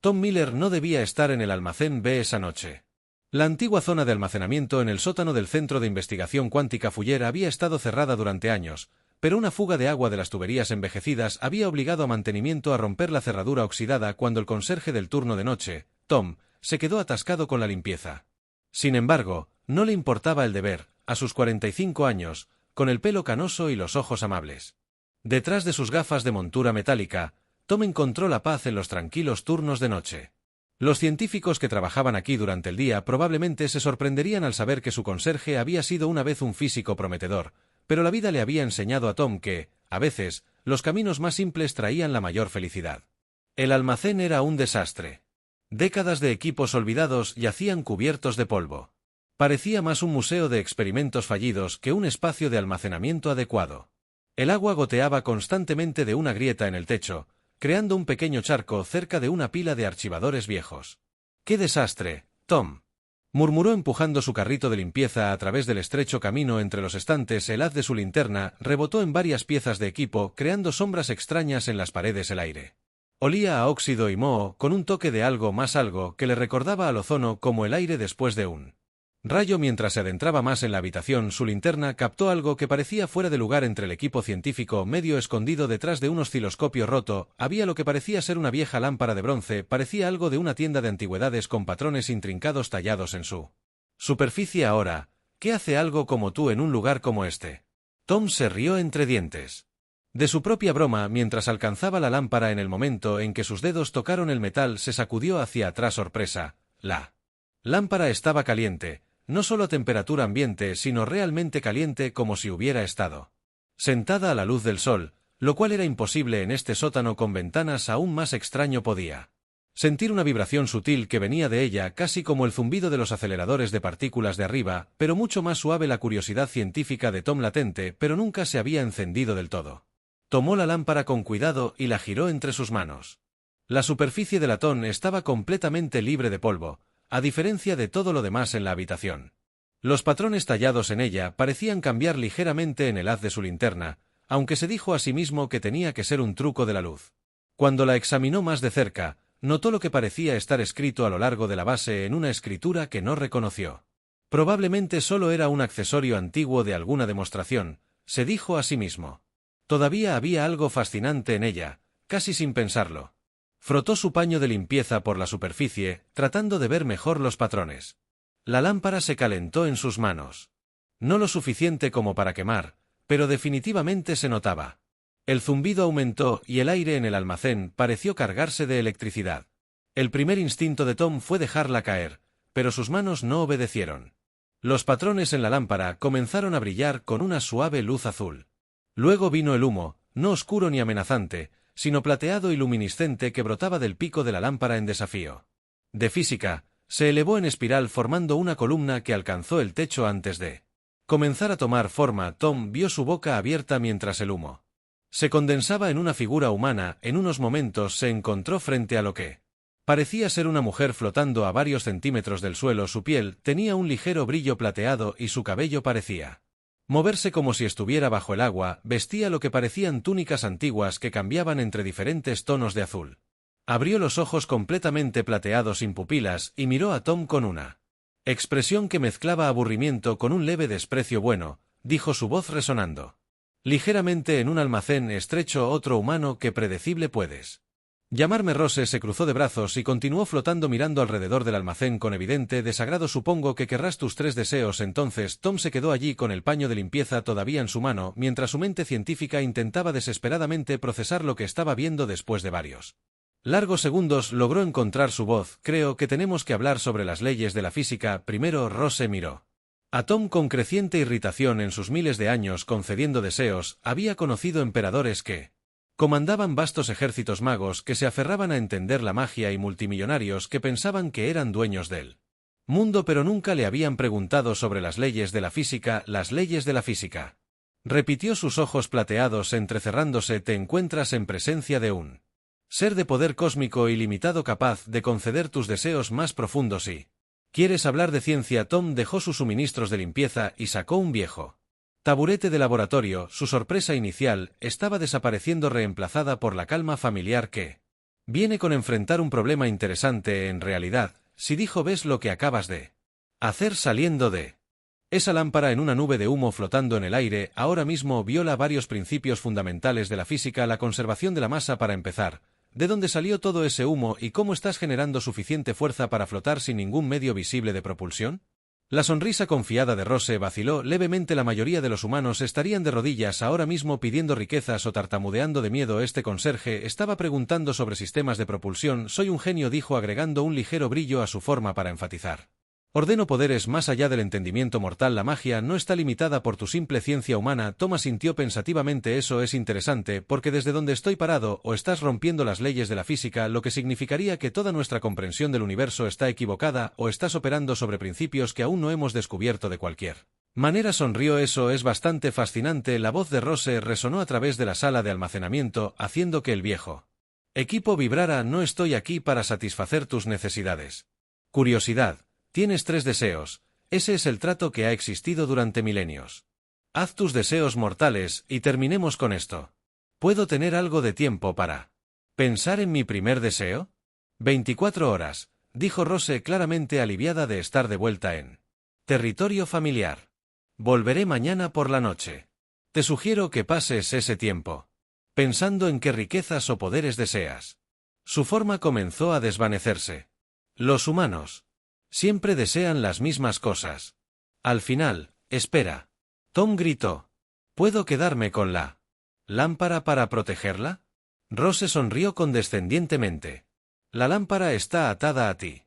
Tom Miller no debía estar en el almacén B esa noche. La antigua zona de almacenamiento en el sótano del Centro de Investigación Cuántica Fuller había estado cerrada durante años, pero una fuga de agua de las tuberías envejecidas había obligado a mantenimiento a romper la cerradura oxidada cuando el conserje del turno de noche, Tom, se quedó atascado con la limpieza. Sin embargo, no le importaba el deber, a sus 45 años, con el pelo canoso y los ojos amables. Detrás de sus gafas de montura metálica, Tom encontró la paz en los tranquilos turnos de noche. Los científicos que trabajaban aquí durante el día probablemente se sorprenderían al saber que su conserje había sido una vez un físico prometedor, pero la vida le había enseñado a Tom que, a veces, los caminos más simples traían la mayor felicidad. El almacén era un desastre. Décadas de equipos olvidados yacían cubiertos de polvo. Parecía más un museo de experimentos fallidos que un espacio de almacenamiento adecuado. El agua goteaba constantemente de una grieta en el techo, creando un pequeño charco cerca de una pila de archivadores viejos. ¡Qué desastre, Tom!, murmuró empujando su carrito de limpieza a través del estrecho camino entre los estantes. El haz de su linterna rebotó en varias piezas de equipo, creando sombras extrañas en las paredes. El aire olía a óxido y moho, con un toque de algo que le recordaba al ozono, como el aire después de un rayo. Mientras se adentraba más en la habitación, su linterna captó algo que parecía fuera de lugar entre el equipo científico, medio escondido detrás de un osciloscopio roto. Había lo que parecía ser una vieja lámpara de bronce, parecía algo de una tienda de antigüedades con patrones intrincados tallados en su superficie. Ahora, ¿qué hace algo como tú en un lugar como este? Tom se rió entre dientes de su propia broma mientras alcanzaba la lámpara. En el momento en que sus dedos tocaron el metal, se sacudió hacia atrás sorpresa. La lámpara estaba caliente. No solo a temperatura ambiente, sino realmente caliente, como si hubiera estado sentada a la luz del sol, lo cual era imposible en este sótano con ventanas. Aún más extraño, podía sentir una vibración sutil que venía de ella, casi como el zumbido de los aceleradores de partículas de arriba, pero mucho más suave. La curiosidad científica de Tom, latente, pero nunca se había encendido del todo. Tomó la lámpara con cuidado y la giró entre sus manos. La superficie del latón estaba completamente libre de polvo, a diferencia de todo lo demás en la habitación. Los patrones tallados en ella parecían cambiar ligeramente en el haz de su linterna, aunque se dijo a sí mismo que tenía que ser un truco de la luz. Cuando la examinó más de cerca, notó lo que parecía estar escrito a lo largo de la base en una escritura que no reconoció. Probablemente solo era un accesorio antiguo de alguna demostración, se dijo a sí mismo. Todavía había algo fascinante en ella, casi sin pensarlo. Frotó su paño de limpieza por la superficie, tratando de ver mejor los patrones. La lámpara se calentó en sus manos. No lo suficiente como para quemar, pero definitivamente se notaba. El zumbido aumentó y el aire en el almacén pareció cargarse de electricidad. El primer instinto de Tom fue dejarla caer, pero sus manos no obedecieron. Los patrones en la lámpara comenzaron a brillar con una suave luz azul. Luego vino el humo, no oscuro ni amenazante, sino plateado y luminiscente, que brotaba del pico de la lámpara en desafío de física. Se elevó en espiral formando una columna que alcanzó el techo. Antes de comenzar a tomar forma, Tom vio su boca abierta mientras el humo se condensaba en una figura humana. En unos momentos se encontró frente a lo que parecía ser una mujer flotando a varios centímetros del suelo. Su piel tenía un ligero brillo plateado y su cabello parecía moverse como si estuviera bajo el agua. Vestía lo que parecían túnicas antiguas que cambiaban entre diferentes tonos de azul. Abrió los ojos completamente plateados sin pupilas y miró a Tom con una expresión que mezclaba aburrimiento con un leve desprecio. Bueno, dijo su voz resonando ligeramente en un almacén estrecho. Otro humano que predecible puedes llamarme. Rose se cruzó de brazos y continuó flotando mirando alrededor del almacén con evidente desagrado. Supongo que querrás tus 3 deseos. Entonces Tom se quedó allí con el paño de limpieza todavía en su mano, mientras su mente científica intentaba desesperadamente procesar lo que estaba viendo. Después de varios largos segundos logró encontrar su voz. Creo que tenemos que hablar sobre las leyes de la física primero. Rose miró a Tom con creciente irritación. En sus miles de años concediendo deseos, había conocido emperadores que comandaban vastos ejércitos, magos que se aferraban a entender la magia y multimillonarios que pensaban que eran dueños del mundo, pero nunca le habían preguntado sobre las leyes de la física. Las leyes de la física, repitió, sus ojos plateados entrecerrándose. Te encuentras en presencia de un ser de poder cósmico ilimitado capaz de conceder tus deseos más profundos. ¿Y quieres hablar de ciencia? Tom dejó sus suministros de limpieza y sacó un viejo taburete de laboratorio. Su sorpresa inicial estaba desapareciendo, reemplazada por la calma familiar que Viene con enfrentar un problema interesante en realidad, si dijo ves lo que acabas de hacer saliendo de esa lámpara en una nube de humo flotando en el aire, ahora mismo viola varios principios fundamentales de la física, la conservación de la masa para empezar. ¿De dónde salió todo ese humo y cómo estás generando suficiente fuerza para flotar sin ningún medio visible de propulsión? La sonrisa confiada de Rose vaciló levemente. La mayoría de los humanos estarían de rodillas ahora mismo pidiendo riquezas o tartamudeando de miedo. Este conserje estaba preguntando sobre sistemas de propulsión. Soy un genio, dijo agregando un ligero brillo a su forma para enfatizar. Ordeno poderes más allá del entendimiento mortal. La magia no está limitada por tu simple ciencia humana. Thomas sintió pensativamente. Eso es interesante, porque desde donde estoy parado, o estás rompiendo las leyes de la física, lo que significaría que toda nuestra comprensión del universo está equivocada, o estás operando sobre principios que aún no hemos descubierto de cualquier manera. Sonrió. Eso es bastante fascinante. La voz de Rose resonó a través de la sala de almacenamiento, haciendo que el viejo equipo vibrara. No estoy aquí para satisfacer tus necesidades. Curiosidad. Tienes 3 deseos, ese es el trato que ha existido durante milenios. Haz tus deseos mortales y terminemos con esto. ¿Puedo tener algo de tiempo para pensar en mi primer deseo? 24 horas, dijo Rose claramente aliviada de estar de vuelta en territorio familiar. Volveré mañana por la noche. Te sugiero que pases ese tiempo pensando en qué riquezas o poderes deseas. Su forma comenzó a desvanecerse. Los humanos siempre desean las mismas cosas. Al final, espera. Tom gritó. ¿Puedo quedarme con la lámpara para protegerla? Rose sonrió condescendientemente. La lámpara está atada a ti.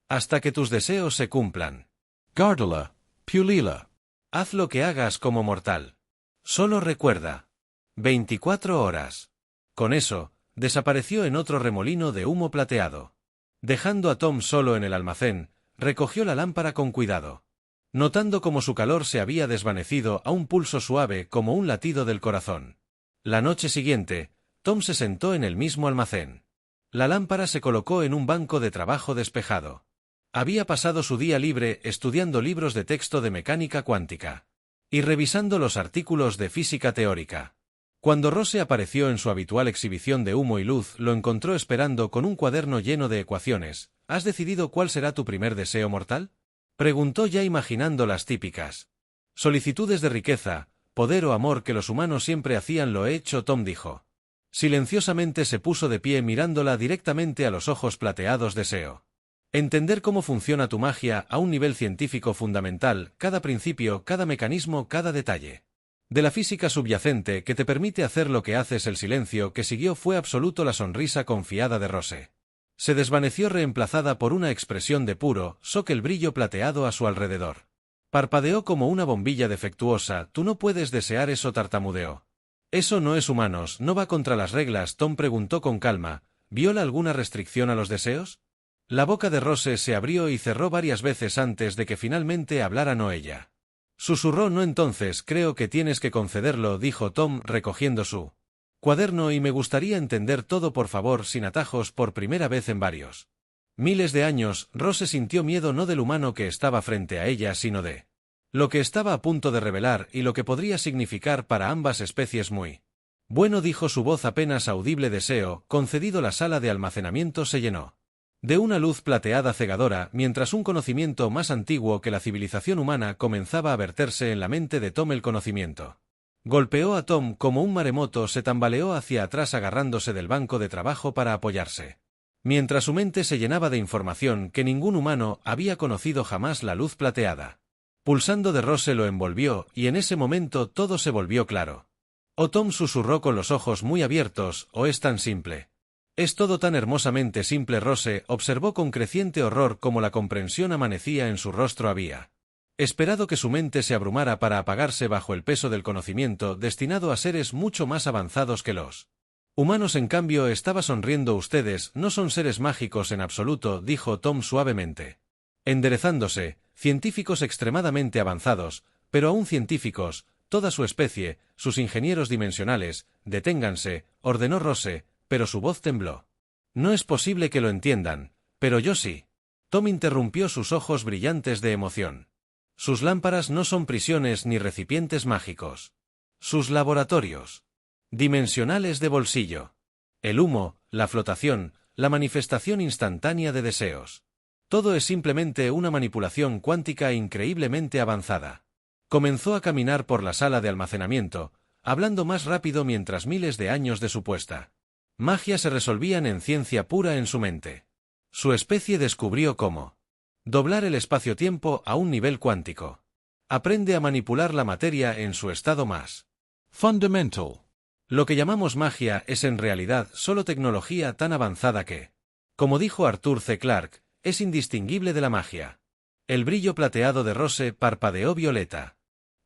Hasta que tus deseos se cumplan. Guárdala, Pulila. Haz lo que hagas como mortal. Solo recuerda. 24 horas. Con eso, desapareció en otro remolino de humo plateado. Dejando a Tom solo en el almacén, recogió la lámpara con cuidado. Notando cómo su calor se había desvanecido a un pulso suave como un latido del corazón. La noche siguiente, Tom se sentó en el mismo almacén. La lámpara se colocó en un banco de trabajo despejado. Había pasado su día libre estudiando libros de texto de mecánica cuántica y revisando los artículos de física teórica. Cuando Rose apareció en su habitual exhibición de humo y luz, lo encontró esperando con un cuaderno lleno de ecuaciones. ¿Has decidido cuál será tu primer deseo mortal? Preguntó, ya imaginando las típicas solicitudes de riqueza, poder o amor que los humanos siempre hacían. Lo he hecho, Tom dijo. Silenciosamente se puso de pie mirándola directamente a los ojos plateados. Deseo entender cómo funciona tu magia a un nivel científico fundamental, cada principio, cada mecanismo, cada detalle de la física subyacente que te permite hacer lo que haces. El silencio que siguió fue absoluto. La sonrisa confiada de Rose se desvaneció reemplazada por una expresión de puro shock. El brillo plateado a su alrededor parpadeó como una bombilla defectuosa. Tú no puedes desear eso, tartamudeó. Eso no es humanos, no va contra las reglas. Tom preguntó con calma, ¿viola alguna restricción a los deseos? La boca de Rose se abrió y cerró varias veces antes de que finalmente hablara. No, ella susurró. No, entonces creo que tienes que concederlo, dijo Tom recogiendo su cuaderno, y me gustaría entender todo, por favor, sin atajos. Por primera vez en varios miles de años, Rose sintió miedo, no del humano que estaba frente a ella, sino de lo que estaba a punto de revelar y lo que podría significar para ambas especies. Muy bueno, dijo su voz apenas audible. Deseo concedido. La sala de almacenamiento se llenó de una luz plateada cegadora, mientras un conocimiento más antiguo que la civilización humana comenzaba a verterse en la mente de Tom. El conocimiento golpeó a Tom como un maremoto. Se tambaleó hacia atrás agarrándose del banco de trabajo para apoyarse. Mientras su mente se llenaba de información que ningún humano había conocido jamás. La luz plateada pulsando de Rose lo envolvió, y en ese momento todo se volvió claro. Oh, Tom susurró con los ojos muy abiertos, ¿o es tan simple? Es todo tan hermosamente simple. Rose observó con creciente horror cómo la comprensión amanecía en su rostro. Había esperado que su mente se abrumara para apagarse bajo el peso del conocimiento destinado a seres mucho más avanzados que los humanos. En cambio, estaba sonriendo. Ustedes no son seres mágicos en absoluto, dijo Tom suavemente. Enderezándose, científicos extremadamente avanzados, pero aún científicos, toda su especie, sus ingenieros dimensionales. Deténganse, ordenó Rose, pero su voz tembló. No es posible que lo entiendan, pero yo sí. Tom interrumpió, sus ojos brillantes de emoción. Sus lámparas no son prisiones ni recipientes mágicos. Sus laboratorios dimensionales de bolsillo. El humo, la flotación, la manifestación instantánea de deseos. Todo es simplemente una manipulación cuántica increíblemente avanzada. Comenzó a caminar por la sala de almacenamiento, hablando más rápido mientras miles de años de supuesta magia se resolvían en ciencia pura en su mente. Su especie descubrió cómo doblar el espacio-tiempo a un nivel cuántico. Aprende a manipular la materia en su estado más fundamental. Lo que llamamos magia es en realidad solo tecnología tan avanzada que, como dijo Arthur C. Clarke, es indistinguible de la magia. El brillo plateado de Rose parpadeó violeta.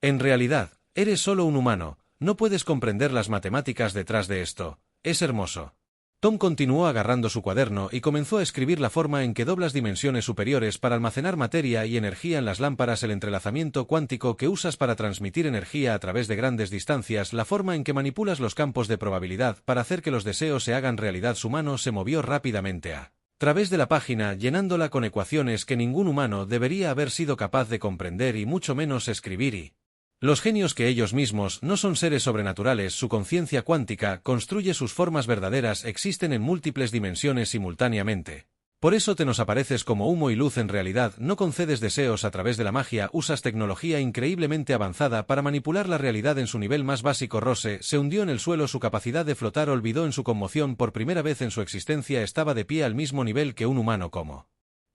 En realidad, eres solo un humano, no puedes comprender las matemáticas detrás de esto. Es hermoso. Tom continuó agarrando su cuaderno y comenzó a escribir la forma en que doblas dimensiones superiores para almacenar materia y energía en las lámparas, el entrelazamiento cuántico que usas para transmitir energía a través de grandes distancias, la forma en que manipulas los campos de probabilidad para hacer que los deseos se hagan realidad. Su mano se movió rápidamente a través de la página, llenándola con ecuaciones que ningún humano debería haber sido capaz de comprender y mucho menos escribir y... Los genios que ellos mismos no son seres sobrenaturales, su conciencia cuántica construye sus formas verdaderas, existen en múltiples dimensiones simultáneamente. Por eso te nos apareces como humo y luz. En realidad no concedes deseos a través de la magia, usas tecnología increíblemente avanzada para manipular la realidad en su nivel más básico. Rose se hundió en el suelo, su capacidad de flotar olvidó en su conmoción. Por primera vez en su existencia estaba de pie al mismo nivel que un humano. ¿Cómo?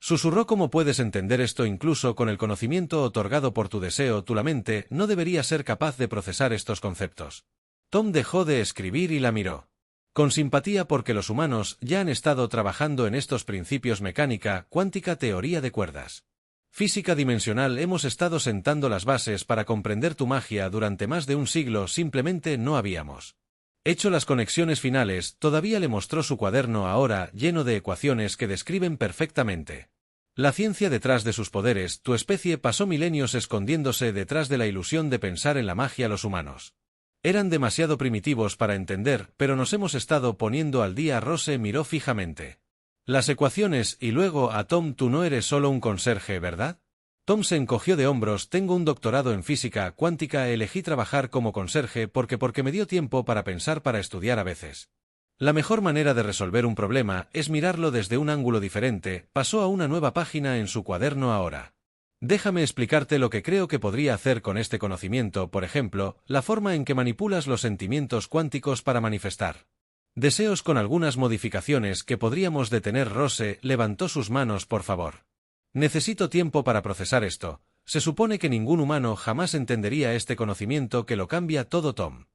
Susurró. ¿Cómo puedes entender esto? Incluso con el conocimiento otorgado por tu deseo, la mente no debería ser capaz de procesar estos conceptos. Tom dejó de escribir y la miró con simpatía, porque los humanos ya han estado trabajando en estos principios: mecánica cuántica, teoría de cuerdas, física dimensional. Hemos estado sentando las bases para comprender tu magia durante más de un siglo, simplemente no habíamos hecho las conexiones finales. Todavía le mostró su cuaderno, ahora lleno de ecuaciones que describen perfectamente la ciencia detrás de sus poderes. Tu especie pasó milenios escondiéndose detrás de la ilusión de pensar en la magia. Los humanos eran demasiado primitivos para entender, pero nos hemos estado poniendo al día. Rose miró fijamente las ecuaciones y luego a Tom. Tú no eres solo un conserje, ¿verdad? Tom se encogió de hombros. Tengo un doctorado en física cuántica. Elegí trabajar como conserje porque me dio tiempo para pensar, para estudiar. A veces la mejor manera de resolver un problema es mirarlo desde un ángulo diferente. Pasó a una nueva página en su cuaderno ahora. Déjame explicarte lo que creo que podría hacer con este conocimiento, por ejemplo, la forma en que manipulas los sentimientos cuánticos para manifestar deseos con algunas modificaciones que podríamos detener. Rose levantó sus manos. Por favor. Necesito tiempo para procesar esto. Se supone que ningún humano jamás entendería este conocimiento que lo cambia todo. Tom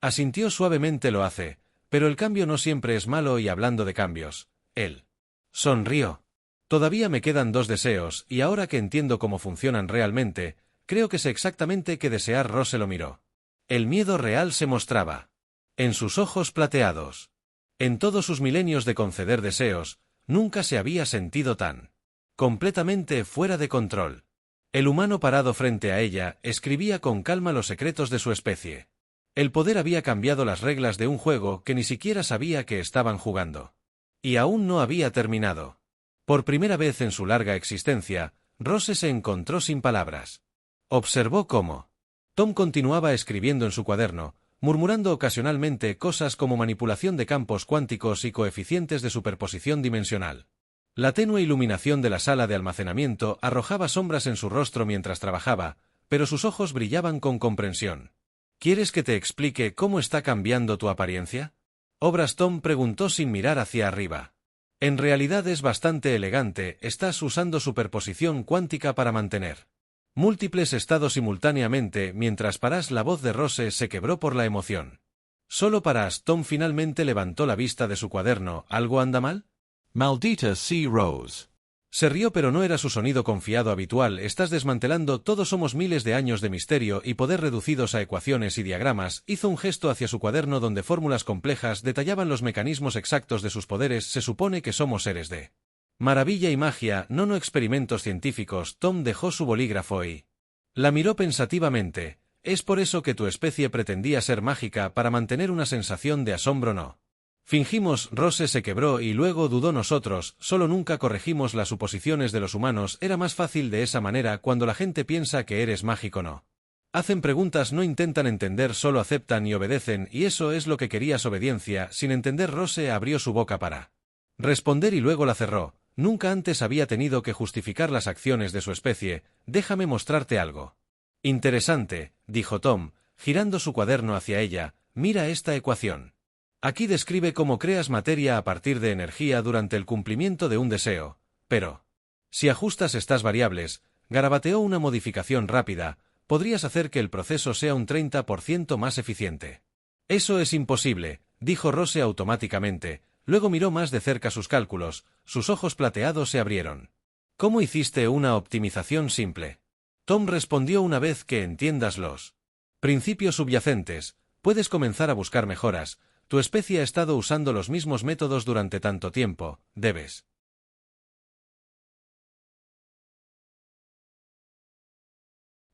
asintió suavemente. Lo hace, pero el cambio no siempre es malo. Y hablando de cambios, él sonrió. Todavía me quedan 2 deseos, y ahora que entiendo cómo funcionan realmente, creo que sé exactamente qué desear. Rose lo miró. El miedo real se mostraba en sus ojos plateados. En todos sus milenios de conceder deseos, nunca se había sentido tan completamente fuera de control. El humano parado frente a ella escribía con calma los secretos de su especie. El poder había cambiado las reglas de un juego que ni siquiera sabía que estaban jugando. Y aún no había terminado. Por primera vez en su larga existencia, Rose se encontró sin palabras. Observó cómo Tom continuaba escribiendo en su cuaderno, murmurando ocasionalmente cosas como manipulación de campos cuánticos y coeficientes de superposición dimensional. La tenue iluminación de la sala de almacenamiento arrojaba sombras en su rostro mientras trabajaba, pero sus ojos brillaban con comprensión. ¿Quieres que te explique cómo está cambiando tu apariencia? ¿Obras? Tom preguntó sin mirar hacia arriba. En realidad es bastante elegante. Estás usando superposición cuántica para mantener múltiples estados simultáneamente. Mientras paras, la voz de Rose se quebró por la emoción. ¿Solo paras? Tom finalmente levantó la vista de su cuaderno. ¿Algo anda mal? Maldita sea Rose. Se rió, pero no era su sonido confiado habitual. Estás desmantelando todo. Somos miles de años de misterio y poder reducidos a ecuaciones y diagramas. Hizo un gesto hacia su cuaderno donde fórmulas complejas detallaban los mecanismos exactos de sus poderes. Se supone que somos seres de maravilla y magia, no experimentos científicos. Tom dejó su bolígrafo y la miró pensativamente. Es por eso que tu especie pretendía ser mágica, para mantener una sensación de asombro. No fingimos. Rose se quebró y luego dudó. Nosotros solo nunca corregimos las suposiciones de los humanos. Era más fácil de esa manera. Cuando la gente piensa que eres mágico, no hacen preguntas, no intentan entender, solo aceptan y obedecen, y eso es lo que querías: obediencia sin entender. Rose abrió su boca para Responder y luego la cerró. Nunca antes había tenido que justificar las acciones de su especie. Déjame mostrarte algo. Interesante, dijo Tom, girando su cuaderno hacia ella. Mira esta ecuación. Aquí describe cómo creas materia a partir de energía durante el cumplimiento de un deseo. Pero, si ajustas estas variables, garabateó una modificación rápida, podrías hacer que el proceso sea un 30% más eficiente. Eso es imposible, dijo Rose automáticamente. Luego miró más de cerca sus cálculos, sus ojos plateados se abrieron. ¿Cómo hiciste una optimización simple? Tom respondió: una vez que entiendas los principios subyacentes, puedes comenzar a buscar mejoras. Tu especie ha estado usando los mismos métodos durante tanto tiempo, debes.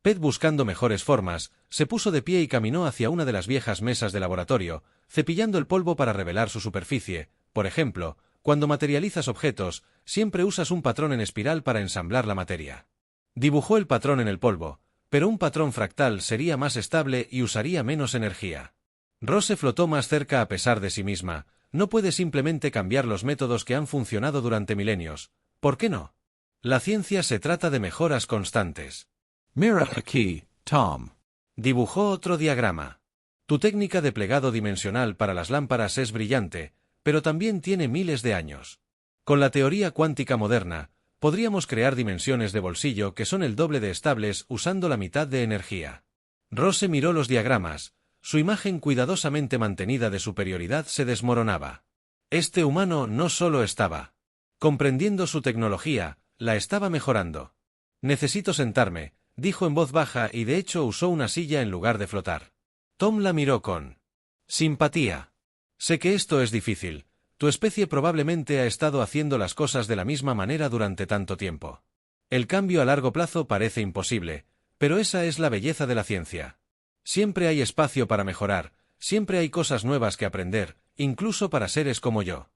Pet, buscando mejores formas, se puso de pie y caminó hacia una de las viejas mesas de laboratorio, cepillando el polvo para revelar su superficie. Por ejemplo, cuando materializas objetos, siempre usas un patrón en espiral para ensamblar la materia. Dibujó el patrón en el polvo, pero un patrón fractal sería más estable y usaría menos energía. Rose flotó más cerca a pesar de sí misma. No puede simplemente cambiar los métodos que han funcionado durante milenios. ¿Por qué no? La ciencia se trata de mejoras constantes. Mira aquí, Tom. Dibujó otro diagrama. Tu técnica de plegado dimensional para las lámparas es brillante, pero también tiene miles de años. Con la teoría cuántica moderna, podríamos crear dimensiones de bolsillo que son el doble de estables usando la mitad de energía. Rose miró los diagramas. Su imagen cuidadosamente mantenida de superioridad se desmoronaba. Este humano no solo estaba comprendiendo su tecnología, la estaba mejorando. Necesito sentarme, dijo en voz baja, y de hecho usó una silla en lugar de flotar. Tom la miró con simpatía. Sé que esto es difícil. Tu especie probablemente ha estado haciendo las cosas de la misma manera durante tanto tiempo. El cambio a largo plazo parece imposible, pero esa es la belleza de la ciencia. Siempre hay espacio para mejorar, siempre hay cosas nuevas que aprender, incluso para seres como yo.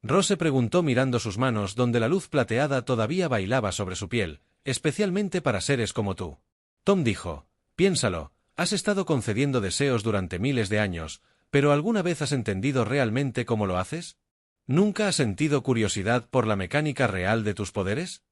Rose preguntó mirando sus manos donde la luz plateada todavía bailaba sobre su piel, especialmente para seres como tú. Tom dijo: piénsalo, has estado concediendo deseos durante miles de años, pero ¿alguna vez has entendido realmente cómo lo haces? ¿Nunca has sentido curiosidad por la mecánica real de tus poderes?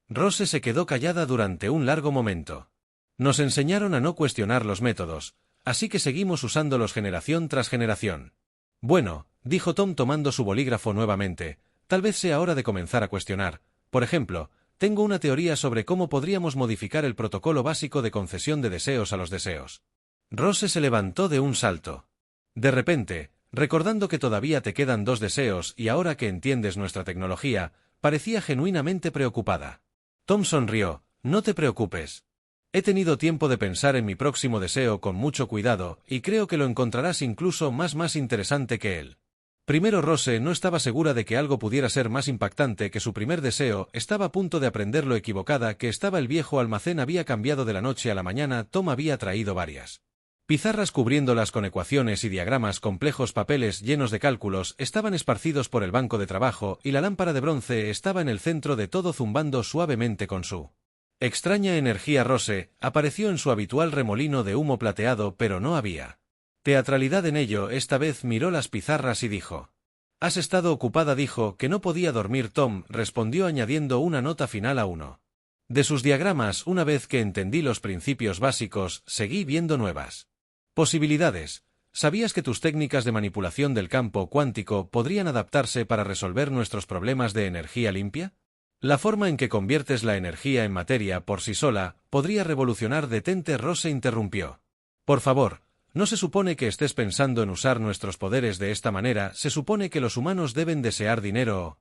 Rose se quedó callada durante un largo momento. Nos enseñaron a no cuestionar los métodos, así que seguimos usándolos generación tras generación. Bueno, dijo Tom tomando su bolígrafo nuevamente, tal vez sea hora de comenzar a cuestionar. Por ejemplo, tengo una teoría sobre cómo podríamos modificar el protocolo básico de concesión de deseos a los deseos. Rose se levantó de un salto. De repente, recordando que todavía te quedan 2 deseos y ahora que entiendes nuestra tecnología, parecía genuinamente preocupada. Tom sonrió: no te preocupes. He tenido tiempo de pensar en mi próximo deseo con mucho cuidado, y creo que lo encontrarás incluso más interesante que él. Primero, Rose no estaba segura de que algo pudiera ser más impactante que su primer deseo. Estaba a punto de aprender lo equivocada que estaba. El viejo almacén había cambiado de la noche a la mañana. Tom había traído varias pizarras cubriéndolas con ecuaciones y diagramas complejos. Papeles llenos de cálculos estaban esparcidos por el banco de trabajo, y la lámpara de bronce estaba en el centro de todo, zumbando suavemente con su extraña energía. Rose apareció en su habitual remolino de humo plateado, pero no había teatralidad en ello. Esta vez miró las pizarras y dijo: has estado ocupada. Dijo que no podía dormir. Tom respondió añadiendo una nota final a uno de sus diagramas: una vez que entendí los principios básicos, seguí viendo nuevas posibilidades. ¿Sabías que tus técnicas de manipulación del campo cuántico podrían adaptarse para resolver nuestros problemas de energía limpia? La forma en que conviertes la energía en materia por sí sola podría revolucionar. Detente, Rose interrumpió. Por favor, no se supone que estés pensando en usar nuestros poderes de esta manera. Se supone que los humanos deben desear dinero o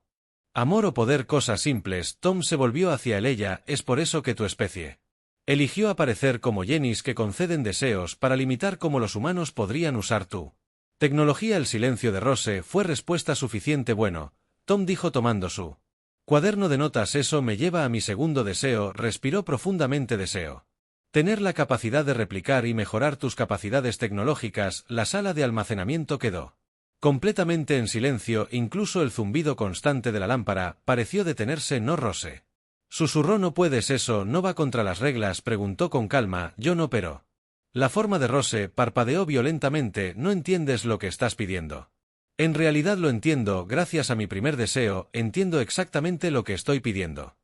amor o poder, cosas simples. Tom se volvió hacia ella. Es por eso que tu especie eligió aparecer como genis que conceden deseos para limitar cómo los humanos podrían usar tu tecnología. El silencio de Rose fue respuesta suficiente. Bueno, Tom dijo tomando su cuaderno de notas. Eso me lleva a mi segundo deseo. Respiró profundamente. Deseo tener la capacidad de replicar y mejorar tus capacidades tecnológicas. La sala de almacenamiento quedó completamente en silencio. Incluso el zumbido constante de la lámpara pareció detenerse. No, Rose, susurró. No puedes, eso no va contra las reglas. Preguntó con calma. Yo no, pero... La forma de Rose parpadeó violentamente. No entiendes lo que estás pidiendo. En realidad lo entiendo, gracias a mi primer deseo, entiendo exactamente lo que estoy pidiendo.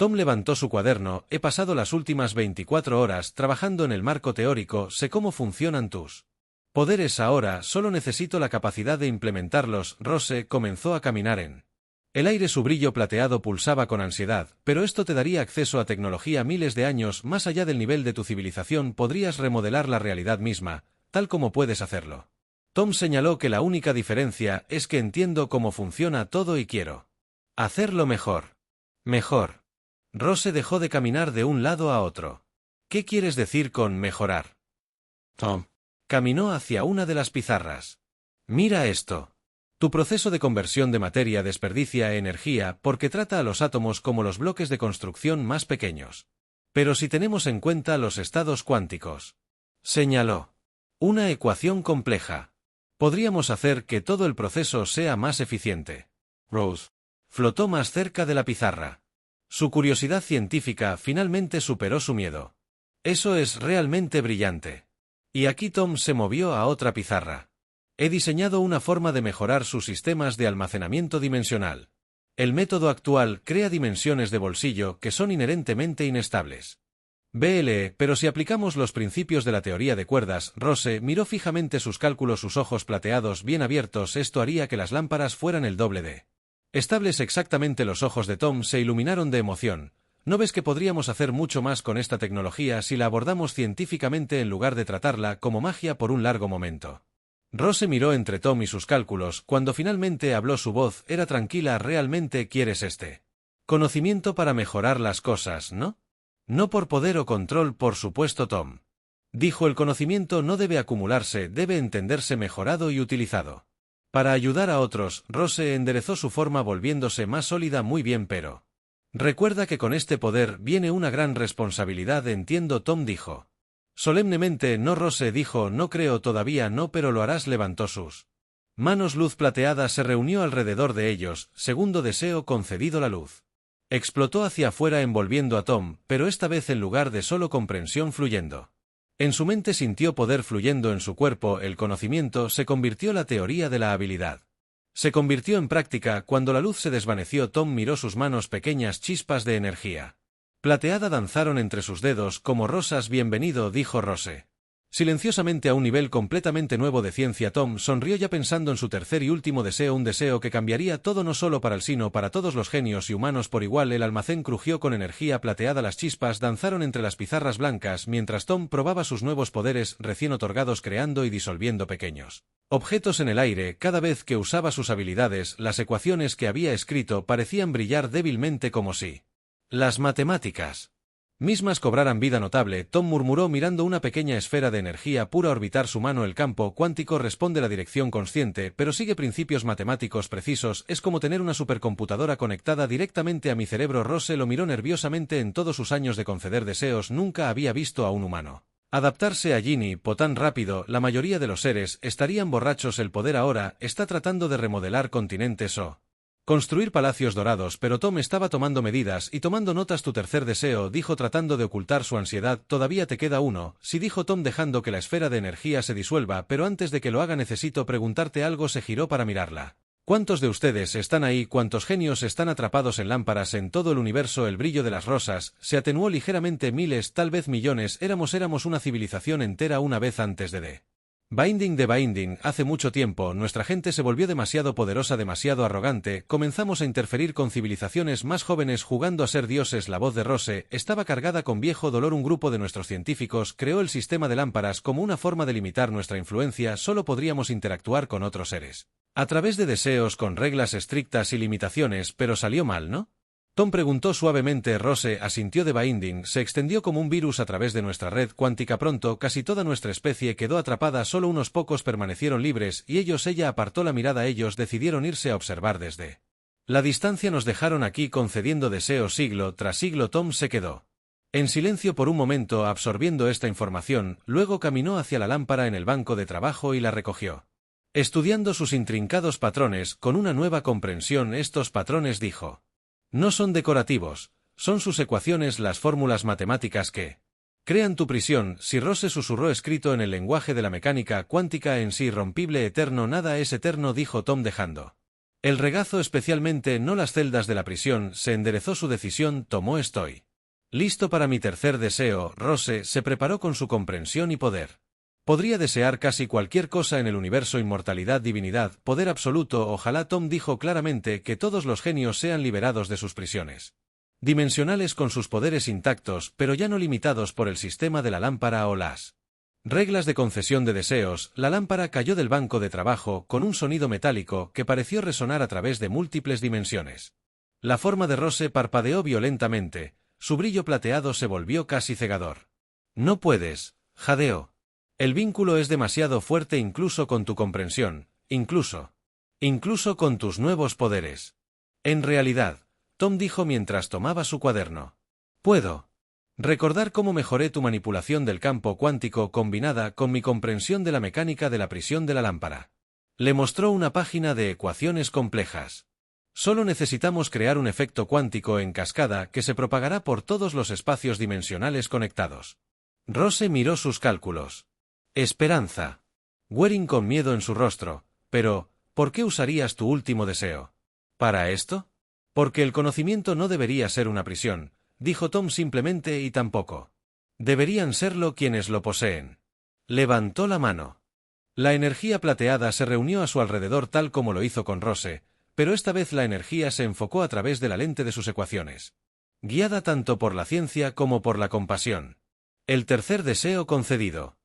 Tom levantó su cuaderno. He pasado las últimas 24 horas trabajando en el marco teórico, sé cómo funcionan tus poderes ahora, solo necesito la capacidad de implementarlos. Rose comenzó a caminar en el aire. Su brillo plateado pulsaba con ansiedad, pero esto te daría acceso a tecnología miles de años más allá del nivel de tu civilización. Podrías remodelar la realidad misma, tal como puedes hacerlo. Tom señaló que la única diferencia es que entiendo cómo funciona todo y quiero hacerlo mejor. Mejor. Rose dejó de caminar de un lado a otro. ¿Qué quieres decir con mejorar? Tom. Caminó hacia una de las pizarras. Mira esto. Tu proceso de conversión de materia desperdicia energía porque trata a los átomos como los bloques de construcción más pequeños. Pero si tenemos en cuenta los estados cuánticos, señaló, una ecuación compleja, podríamos hacer que todo el proceso sea más eficiente. Rose flotó más cerca de la pizarra. Su curiosidad científica finalmente superó su miedo. Eso es realmente brillante. Y aquí Tom se movió a otra pizarra. He diseñado una forma de mejorar sus sistemas de almacenamiento dimensional. El método actual crea dimensiones de bolsillo que son inherentemente inestables. BLE, pero si aplicamos los principios de la teoría de cuerdas, Rose miró fijamente sus cálculos, sus ojos plateados bien abiertos. Esto haría que las lámparas fueran el doble de estables. Exactamente. Los ojos de Tom se iluminaron de emoción. ¿No ves que podríamos hacer mucho más con esta tecnología si la abordamos científicamente en lugar de tratarla como magia por un largo momento? Rose miró entre Tom y sus cálculos. Cuando finalmente habló, su voz era tranquila. ¿Realmente quieres este conocimiento para mejorar las cosas, no? No por poder o control, por supuesto, Tom. Dijo, el conocimiento no debe acumularse, debe entenderse, mejorado y utilizado para ayudar a otros. Rose enderezó su forma volviéndose más sólida. Muy bien, pero recuerda que con este poder viene una gran responsabilidad. Entiendo, Tom dijo. Solemnemente. No, Rose dijo, no creo todavía no, pero lo harás. Levantó sus manos. Luz plateada se reunió alrededor de ellos. Segundo deseo concedido. La luz explotó hacia afuera envolviendo a Tom, pero esta vez en lugar de solo comprensión fluyendo. En su mente sintió poder fluyendo en su cuerpo. El conocimiento se convirtió en la teoría de la habilidad. Se convirtió en práctica. Cuando la luz se desvaneció, Tom miró sus manos. Pequeñas chispas de energía plateada danzaron entre sus dedos como rosas. Bienvenido, dijo Rose. Silenciosamente, a un nivel completamente nuevo de ciencia. Tom sonrió ya pensando en su tercer y último deseo, un deseo que cambiaría todo, no solo para él sino para todos los genios y humanos por igual. El almacén crujió con energía plateada. Las chispas danzaron entre las pizarras blancas mientras Tom probaba sus nuevos poderes recién otorgados, creando y disolviendo pequeños objetos en el aire. Cada vez que usaba sus habilidades, las ecuaciones que había escrito parecían brillar débilmente, como si las matemáticas mismas cobraran vida notable. Tom murmuró mirando una pequeña esfera de energía pura orbitar su mano. El campo cuántico responde la dirección consciente, pero sigue principios matemáticos precisos. Es como tener una supercomputadora conectada directamente a mi cerebro. Rose lo miró nerviosamente. En todos sus años de conceder deseos nunca había visto a un humano adaptarse a Ginny Po tan rápido. La mayoría de los seres estarían borrachos. El poder ahora está tratando de remodelar continentes o construir palacios dorados, pero Tom estaba tomando medidas y tomando notas. Tu tercer deseo, dijo tratando de ocultar su ansiedad. Todavía te queda uno. Sí, dijo Tom dejando que la esfera de energía se disuelva, pero antes de que lo haga necesito preguntarte algo. Se giró para mirarla. ¿Cuántos de ustedes están ahí? ¿Cuántos genios están atrapados en lámparas en todo el universo? El brillo de las rosas se atenuó ligeramente. Miles, tal vez millones. Éramos una civilización entera una vez antes de Binding de Binding. Hace mucho tiempo, nuestra gente se volvió demasiado poderosa, demasiado arrogante. Comenzamos a interferir con civilizaciones más jóvenes, jugando a ser dioses. La voz de Rose estaba cargada con viejo dolor. Un grupo de nuestros científicos creó el sistema de lámparas como una forma de limitar nuestra influencia. Solo podríamos interactuar con otros seres a través de deseos, con reglas estrictas y limitaciones, pero salió mal, ¿no? Tom preguntó suavemente. Rose asintió. De Binding se extendió como un virus a través de nuestra red cuántica. Pronto casi toda nuestra especie quedó atrapada. Solo unos pocos permanecieron libres, y ellos. Ella apartó la mirada. Ellos decidieron irse a observar desde la distancia. Nos dejaron aquí concediendo deseos siglo tras siglo. Tom se quedó en silencio por un momento, absorbiendo esta información. Luego caminó hacia la lámpara en el banco de trabajo y la recogió, estudiando sus intrincados patrones con una nueva comprensión. Estos patrones, dijo, no son decorativos, son sus ecuaciones, las fórmulas matemáticas que Crean tu prisión. Si Rose susurró escrito en el lenguaje de la mecánica cuántica en sí irrompible eterno, nada es eterno, dijo Tom dejando el regazo, especialmente no las celdas de la prisión. Se enderezó su decisión, tomó estoy listo para mi tercer deseo. Rose se preparó con su comprensión y poder. Podría desear casi cualquier cosa en el universo: inmortalidad, divinidad, poder absoluto. Ojalá, Tom dijo claramente, que todos los genios sean liberados de sus prisiones dimensionales con sus poderes intactos, pero ya no limitados por el sistema de la lámpara o las reglas de concesión de deseos. La lámpara cayó del banco de trabajo con un sonido metálico que pareció resonar a través de múltiples dimensiones. La forma de Rose parpadeó violentamente, su brillo plateado se volvió casi cegador. No puedes, jadeó. El vínculo es demasiado fuerte incluso con tu comprensión, incluso con tus nuevos poderes. En realidad, Tom dijo mientras tomaba su cuaderno, puedo recordar cómo mejoré tu manipulación del campo cuántico combinada con mi comprensión de la mecánica de la prisión de la lámpara. Le mostró una página de ecuaciones complejas. Solo necesitamos crear un efecto cuántico en cascada que se propagará por todos los espacios dimensionales conectados. Rose miró sus cálculos. Esperanza. Waring con miedo en su rostro. Pero, ¿por qué usarías tu último deseo? ¿Para esto? Porque el conocimiento no debería ser una prisión, dijo Tom simplemente, y tampoco deberían serlo quienes lo poseen. Levantó la mano. La energía plateada se reunió a su alrededor tal como lo hizo con Rose, pero esta vez la energía se enfocó a través de la lente de sus ecuaciones, guiada tanto por la ciencia como por la compasión. El tercer deseo concedido.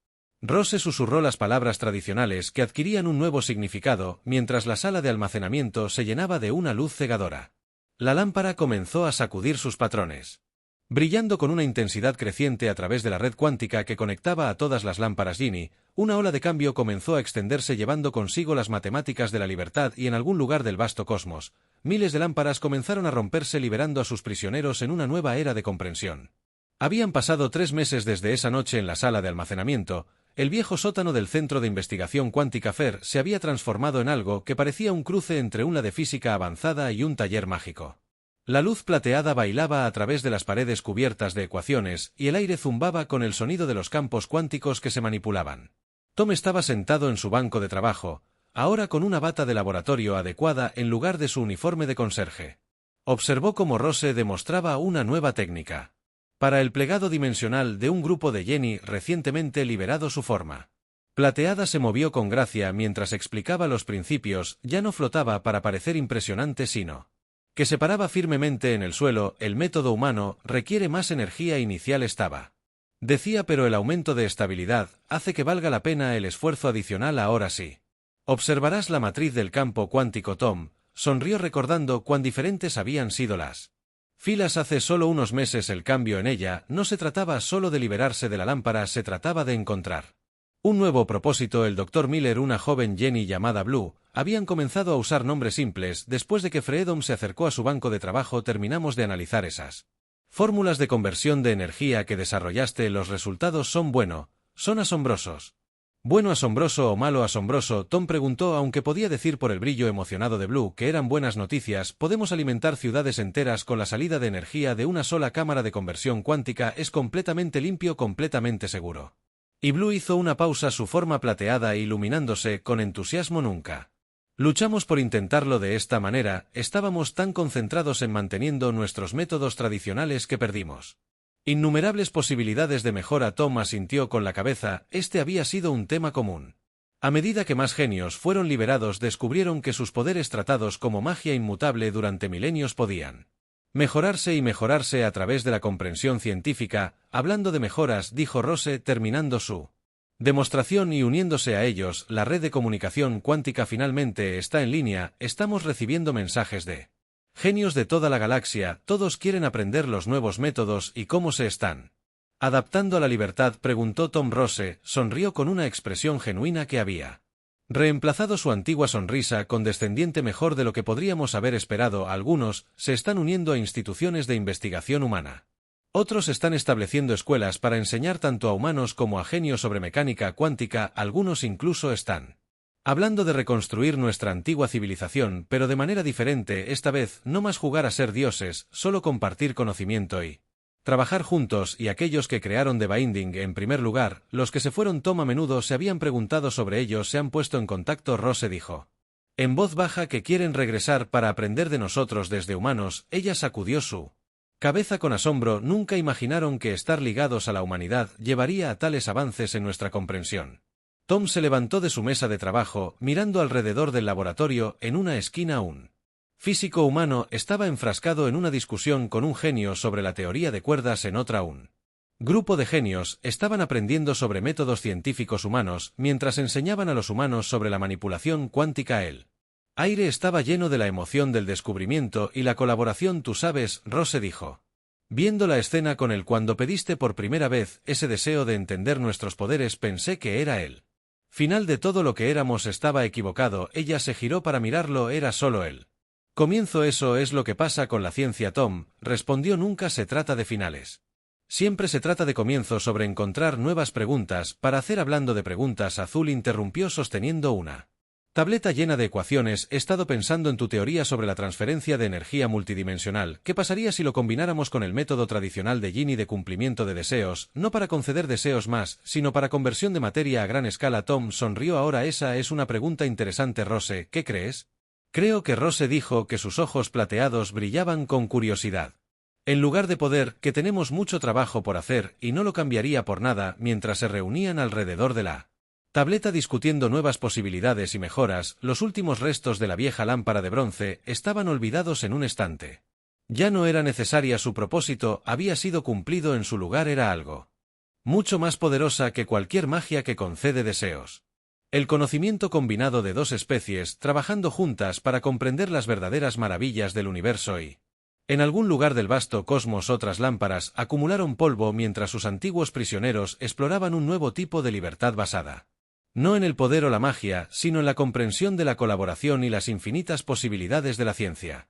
Rose susurró las palabras tradicionales que adquirían un nuevo significado mientras la sala de almacenamiento se llenaba de una luz cegadora. La lámpara comenzó a sacudir sus patrones, brillando con una intensidad creciente a través de la red cuántica que conectaba a todas las lámparas Gini. Una ola de cambio comenzó a extenderse llevando consigo las matemáticas de la libertad, y en algún lugar del vasto cosmos, miles de lámparas comenzaron a romperse liberando a sus prisioneros en una nueva era de comprensión. Habían pasado 3 meses desde esa noche en la sala de almacenamiento. El viejo sótano del Centro de Investigación Cuántica FER se había transformado en algo que parecía un cruce entre una de física avanzada y un taller mágico. La luz plateada bailaba a través de las paredes cubiertas de ecuaciones, y el aire zumbaba con el sonido de los campos cuánticos que se manipulaban. Tom estaba sentado en su banco de trabajo, ahora con una bata de laboratorio adecuada en lugar de su uniforme de conserje. Observó cómo Rose demostraba una nueva técnica para el plegado dimensional de un grupo de Geni recientemente liberado. Su forma plateada se movió con gracia mientras explicaba los principios. Ya no flotaba para parecer impresionante, sino que se paraba firmemente en el suelo. El método humano requiere más energía inicial, estaba decía, pero el aumento de estabilidad hace que valga la pena el esfuerzo adicional. Ahora sí observarás la matriz del campo cuántico. Tom sonrió recordando cuán diferentes habían sido las filas hace solo unos meses. El cambio en ella no se trataba solo de liberarse de la lámpara, se trataba de encontrar un nuevo propósito. El Dr. Miller, una joven Jenny llamada Blue, habían comenzado a usar nombres simples. Después de que Freedom se acercó a su banco de trabajo, terminamos de analizar esas fórmulas de conversión de energía que desarrollaste. Los resultados son son asombrosos. ¿Bueno asombroso o malo asombroso? Tom preguntó, aunque podía decir por el brillo emocionado de Blue que eran buenas noticias. Podemos alimentar ciudades enteras con la salida de energía de una sola cámara de conversión cuántica. Es completamente limpio, completamente seguro. Y Blue hizo una pausa, su forma plateada iluminándose con entusiasmo. Nunca luchamos por intentarlo de esta manera, estábamos tan concentrados en manteniendo nuestros métodos tradicionales que perdimos innumerables posibilidades de mejora. Tom asintió con la cabeza. Este había sido un tema común. A medida que más genios fueron liberados, descubrieron que sus poderes, tratados como magia inmutable durante milenios, podían mejorarse y mejorarse a través de la comprensión científica. Hablando de mejoras, dijo Rose terminando su demostración y uniéndose a ellos, la red de comunicación cuántica finalmente está en línea. Estamos recibiendo mensajes de genios de toda la galaxia. Todos quieren aprender los nuevos métodos. ¿Y cómo se están adaptando a la libertad?, preguntó Tom. Rose sonrió con una expresión genuina que había reemplazado su antigua sonrisa condescendiente, mejor de lo que podríamos haber esperado. Algunos se están uniendo a instituciones de investigación humana. Otros están estableciendo escuelas para enseñar tanto a humanos como a genios sobre mecánica cuántica. Algunos incluso están hablando de reconstruir nuestra antigua civilización, pero de manera diferente. Esta vez no más jugar a ser dioses, solo compartir conocimiento y Trabajar juntos y aquellos que crearon The Binding en primer lugar, los que se fueron Tom a menudo se habían preguntado sobre ellos, se han puesto en contacto. Rose dijo en voz baja que quieren regresar para aprender de nosotros desde humanos. Ella sacudió su cabeza con asombro. Nunca imaginaron que estar ligados a la humanidad llevaría a tales avances en nuestra comprensión. Tom se levantó de su mesa de trabajo, mirando alrededor del laboratorio. En una esquina un físico humano estaba enfrascado en una discusión con un genio sobre la teoría de cuerdas. En otra, un grupo de genios estaban aprendiendo sobre métodos científicos humanos mientras enseñaban a los humanos sobre la manipulación cuántica. El aire estaba lleno de la emoción del descubrimiento y la colaboración. Tú sabes, Rose dijo, viendo la escena con él cuando pediste por primera vez ese deseo de entender nuestros poderes, pensé que era él. Final de todo lo que éramos. Estaba equivocado. Ella se giró para mirarlo. Era solo él. Comienzo. Eso es lo que pasa con la ciencia, Tom, respondió. Nunca se trata de finales. Siempre se trata de comienzos, sobre encontrar nuevas preguntas para hacer. Hablando de preguntas, Azul interrumpió sosteniendo una tableta llena de ecuaciones. He estado pensando en tu teoría sobre la transferencia de energía multidimensional. ¿Qué pasaría si lo combináramos con el método tradicional de Ginny de cumplimiento de deseos, no para conceder deseos más, sino para conversión de materia a gran escala? Tom sonrió. Ahora esa es una pregunta interesante, Rose. ¿Qué crees? Creo que Rose dijo que sus ojos plateados brillaban con curiosidad. En lugar de poder, que tenemos mucho trabajo por hacer y no lo cambiaría por nada. Mientras se reunían alrededor de la tableta discutiendo nuevas posibilidades y mejoras, los últimos restos de la vieja lámpara de bronce estaban olvidados en un estante. Ya no era necesaria. Su propósito había sido cumplido. En su lugar era algo mucho más poderosa que cualquier magia que concede deseos. El conocimiento combinado de dos especies trabajando juntas para comprender las verdaderas maravillas del universo. Y en algún lugar del vasto cosmos otras lámparas acumularon polvo mientras sus antiguos prisioneros exploraban un nuevo tipo de libertad basada no en el poder o la magia, sino en la comprensión de la colaboración y las infinitas posibilidades de la ciencia.